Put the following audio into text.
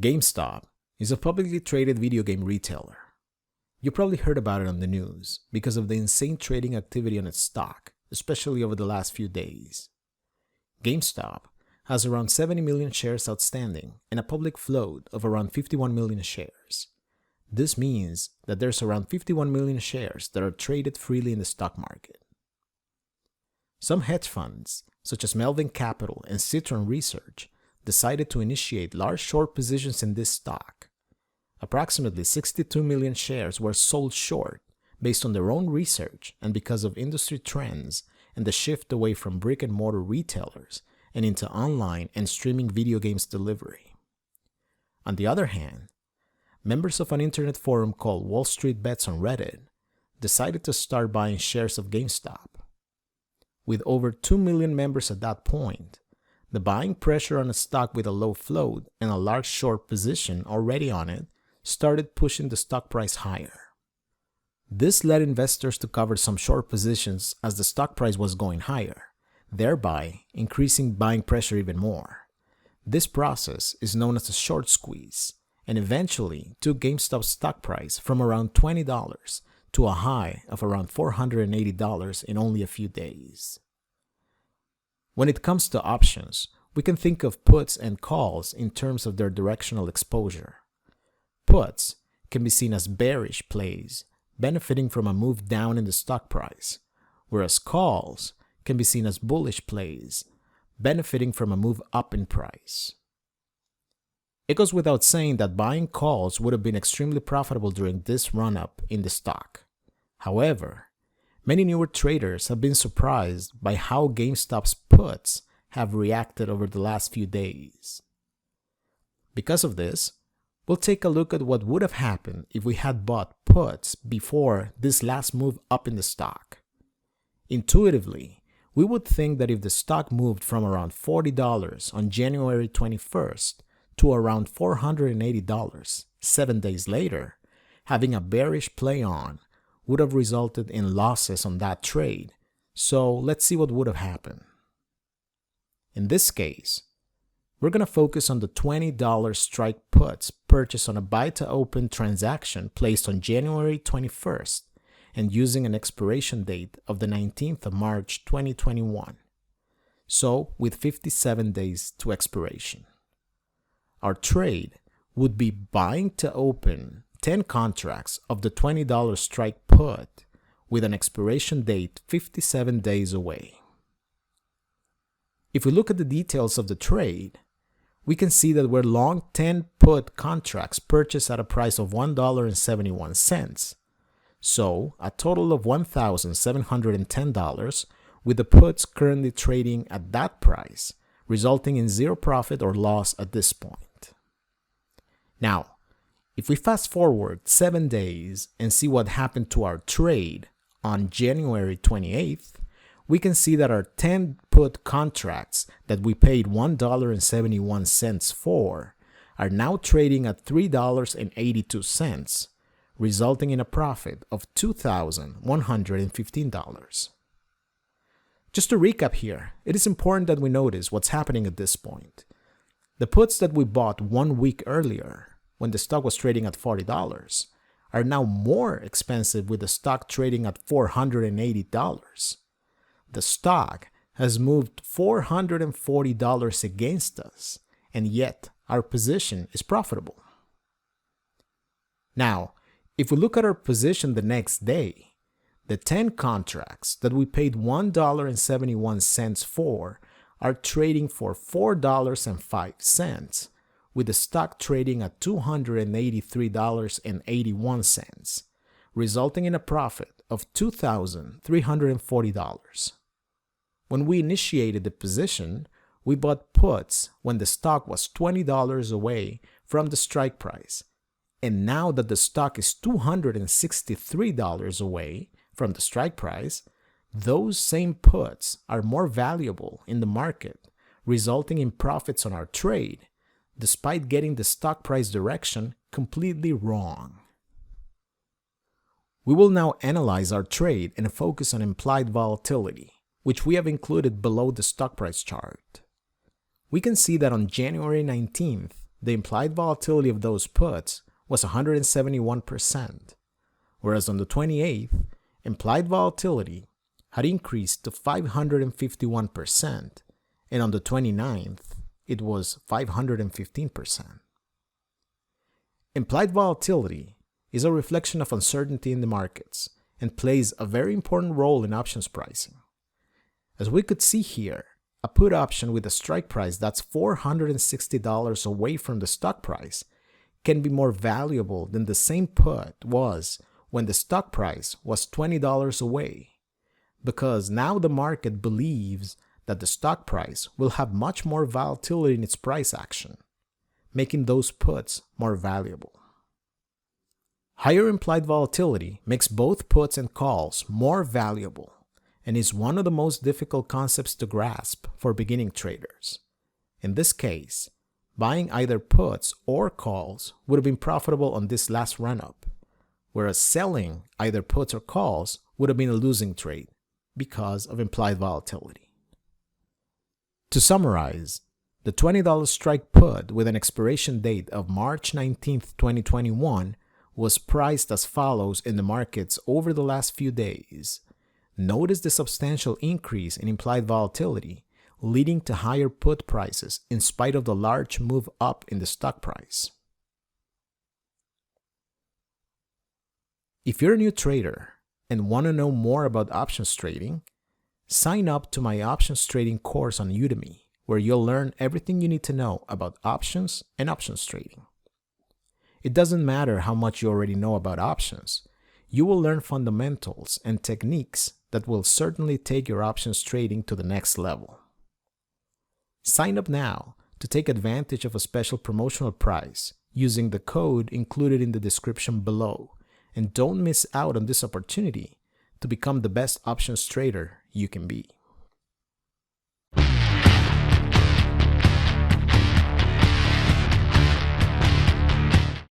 Gamestop is a publicly traded video game retailer. You probably heard about it on the news because of the insane trading activity on its stock, especially over the last few days. Gamestop has around 70 million shares outstanding and a public float of around 51 million shares. This means that there's around 51 million shares that are traded freely in the stock market. Some hedge funds, such as Melvin Capital and Citron Research, decided to initiate large short positions in this stock. Approximately 62 million shares were sold short based on their own research and because of industry trends and the shift away from brick-and-mortar retailers and into online and streaming video games delivery. On the other hand, members of an internet forum called Wall Street Bets on Reddit decided to start buying shares of GameStop. With over 2 million members at that point, the buying pressure on a stock with a low float and a large short position already on it started pushing the stock price higher. This led investors to cover some short positions as the stock price was going higher, thereby increasing buying pressure even more. This process is known as a short squeeze and eventually took GameStop's stock price from around $20 to a high of around $480 in only a few days. When it comes to options, we can think of puts and calls in terms of their directional exposure. Puts can be seen as bearish plays, benefiting from a move down in the stock price, whereas calls can be seen as bullish plays, benefiting from a move up in price. It goes without saying that buying calls would have been extremely profitable during this run-up in the stock. However, many newer traders have been surprised by how GameStop's puts have reacted over the last few days. Because of this, we'll take a look at what would have happened if we had bought puts before this last move up in the stock. Intuitively, we would think that if the stock moved from around $40 on January 21st to around $480 7 days later, having a bearish play on would have resulted in losses on that trade. So let's see what would have happened. In this case, we're going to focus on the $20 strike puts purchased on a buy-to-open transaction placed on January 21st and using an expiration date of the 19th of March 2021. So with 57 days to expiration. Our trade would be buying to open 10 contracts of the $20 strike put with an expiration date 57 days away. If we look at the details of the trade, we can see that we're long 10 put contracts purchased at a price of $1.71. So a total of $1,710 with the puts currently trading at that price, resulting in zero profit or loss at this point. Now, if we fast forward 7 days and see what happened to our trade on January 28th, we can see that our 10 put contracts that we paid $1.71 for are now trading at $3.82, resulting in a profit of $2,115. Just to recap here, it is important that we notice what's happening at this point. The puts that we bought 1 week earlier, when the stock was trading at $40, are now more expensive with the stock trading at $480. The stock has moved $440 against us, and yet our position is profitable. Now, if we look at our position the next day, the 10 contracts that we paid $1.71 for are trading for $4.05, with the stock trading at $283.81, resulting in a profit of $2,340. When we initiated the position, we bought puts when the stock was $20 away from the strike price, and now that the stock is $263 away from the strike price, those same puts are more valuable in the market, resulting in profits on our trade, despite getting the stock price direction completely wrong. We will now analyze our trade and focus on implied volatility, which we have included below the stock price chart. We can see that on January 19th, the implied volatility of those puts was 171%, whereas on the 28th, implied volatility had increased to 551%, and on the 29th, it was 515%. Implied volatility is a reflection of uncertainty in the markets and plays a very important role in options pricing. As we could see here, a put option with a strike price that's $460 away from the stock price can be more valuable than the same put was when the stock price was $20 away, because now the market believes that the stock price will have much more volatility in its price action, making those puts more valuable. Higher implied volatility makes both puts and calls more valuable and is one of the most difficult concepts to grasp for beginning traders. In this case, buying either puts or calls would have been profitable on this last run-up, whereas selling either puts or calls would have been a losing trade because of implied volatility. To summarize, the $20 strike put with an expiration date of March 19, 2021 was priced as follows in the markets over the last few days. Notice the substantial increase in implied volatility, leading to higher put prices in spite of the large move up in the stock price. If you're a new trader and want to know more about options trading, sign up to my options trading course on Udemy, where you'll learn everything you need to know about options and options trading. It doesn't matter how much you already know about options. You will learn fundamentals and techniques that will certainly take your options trading to the next level. Sign up now to take advantage of a special promotional price using the code included in the description below, and don't miss out on this opportunity to become the best options trader you can be.